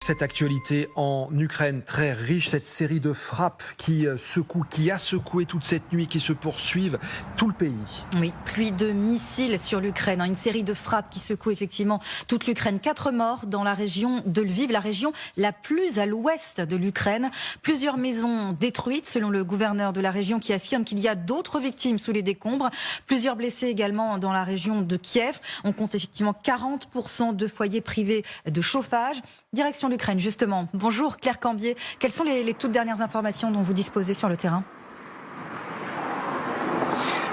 Cette actualité en Ukraine très riche, cette série de frappes qui a secoué toute cette nuit, qui se poursuivent tout le pays. Oui, pluie de missiles sur l'Ukraine, une série de frappes qui secouent effectivement toute l'Ukraine. 4 morts dans la région de Lviv, la région la plus à l'ouest de l'Ukraine. Plusieurs maisons détruites selon le gouverneur de la région qui affirme qu'il y a d'autres victimes sous les décombres. Plusieurs blessés également dans la région de Kiev. On compte effectivement 40% de foyers privés de chauffage. Direction l'Ukraine, justement. Bonjour Claire Cambier. Quelles sont les toutes dernières informations dont vous disposez sur le terrain ?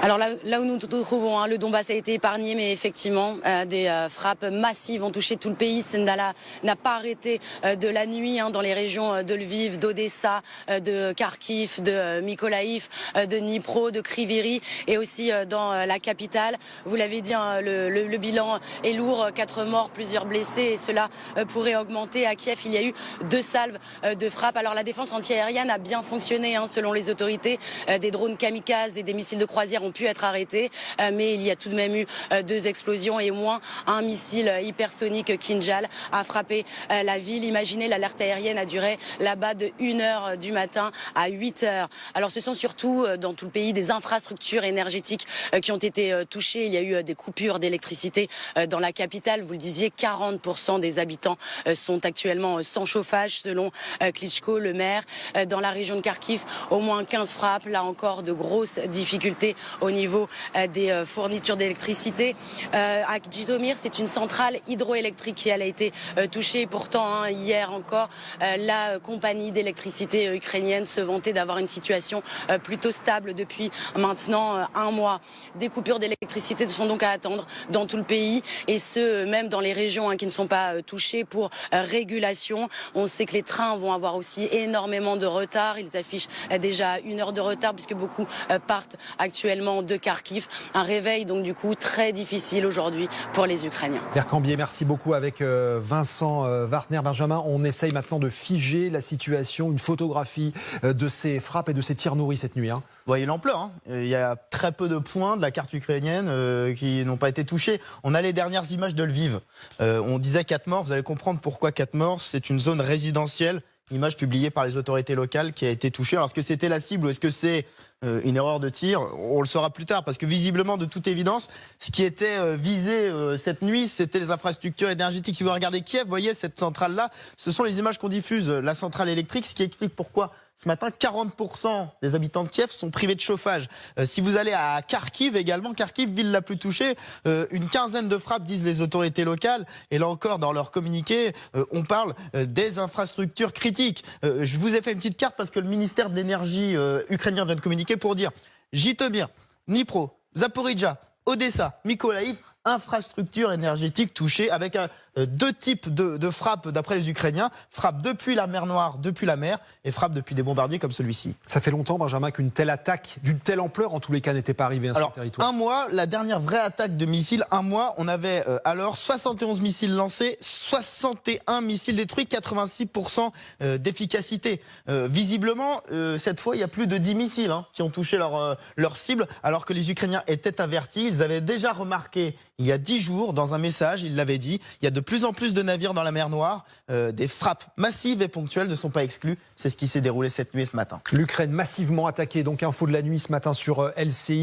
Alors là où nous nous trouvons, le Donbass a été épargné, mais effectivement, des frappes massives ont touché tout le pays. Sendala n'a pas arrêté de la nuit dans les régions de Lviv, d'Odessa, de Kharkiv, de Mykolaiv, de Dnipro, de Kryvyi et aussi dans la capitale. Vous l'avez dit, le bilan est lourd, 4 morts, plusieurs blessés et cela pourrait augmenter. À Kiev, il y a eu 2 salves de frappes. Alors la défense antiaérienne a bien fonctionné selon les autorités. Des drones kamikazes et des missiles de croisière ont pu être arrêtés, mais il y a tout de même eu 2 explosions et au moins un missile hypersonique Kinjal a frappé la ville. Imaginez, l'alerte aérienne a duré là-bas de 1h du matin à 8h. Alors ce sont surtout dans tout le pays des infrastructures énergétiques qui ont été touchées. Il y a eu des coupures d'électricité dans la capitale. Vous le disiez, 40% des habitants sont actuellement sans chauffage selon Klitschko, le maire. Dans la région de Kharkiv, au moins 15 frappes. Là encore, de grosses difficultés au niveau des fournitures d'électricité. À Jytomyr, c'est une centrale hydroélectrique qui a été touchée. Pourtant, hier encore, la compagnie d'électricité ukrainienne se vantait d'avoir une situation plutôt stable depuis maintenant un mois. Des coupures d'électricité sont donc à attendre dans tout le pays et ce, même dans les régions qui ne sont pas touchées pour régulation. On sait que les trains vont avoir aussi énormément de retard. Ils affichent déjà 1 heure de retard puisque beaucoup partent actuellement de Kharkiv. Un réveil donc du coup très difficile aujourd'hui pour les Ukrainiens. Claire Cambier, merci beaucoup. Avec Vincent Wartner. Benjamin, on essaye maintenant de figer la situation, une photographie de ces frappes et de ces tirs nourris cette nuit. Vous voyez l'ampleur. Il y a très peu de points de la carte ukrainienne qui n'ont pas été touchés. On a les dernières images de Lviv. On disait 4 morts. Vous allez comprendre pourquoi 4 morts. C'est une zone résidentielle. Image publiée par les autorités locales qui a été touchée. Alors, est-ce que c'était la cible ou est-ce que c'est une erreur de tir? On le saura plus tard parce que visiblement, de toute évidence, ce qui était visé cette nuit, c'était les infrastructures énergétiques. Si vous regardez Kiev, vous voyez cette centrale-là, ce sont les images qu'on diffuse, la centrale électrique, ce qui explique pourquoi ce matin, 40% des habitants de Kiev sont privés de chauffage. Si vous allez à Kharkiv également, Kharkiv, ville la plus touchée, une quinzaine de frappes, disent les autorités locales. Et là encore, dans leur communiqué, on parle des infrastructures critiques. Je vous ai fait une petite carte parce que le ministère de l'énergie ukrainien vient de communiquer pour dire Jytomyr, Dnipro, Zaporizhzhia, Odessa, Mykolaiv, infrastructures énergétiques touchées avec 2 types de frappes d'après les Ukrainiens. Frappe depuis la mer Noire, depuis la mer, et frappe depuis des bombardiers comme celui-ci. Ça fait longtemps, Benjamin, qu'une telle attaque, d'une telle ampleur, en tous les cas, n'était pas arrivée sur le territoire. Un mois, la dernière vraie attaque de missiles, un mois, on avait alors 71 missiles lancés, 61 missiles détruits, 86% d'efficacité. Visiblement, cette fois, il y a plus de 10 missiles qui ont touché leur cible, alors que les Ukrainiens étaient avertis. Ils avaient déjà remarqué, il y a 10 jours, dans un message, ils l'avaient dit, il y a de plus en plus de navires dans la mer Noire. Des frappes massives et ponctuelles ne sont pas exclues. C'est ce qui s'est déroulé cette nuit et ce matin. L'Ukraine massivement attaquée. Donc, info de la nuit ce matin sur LCI.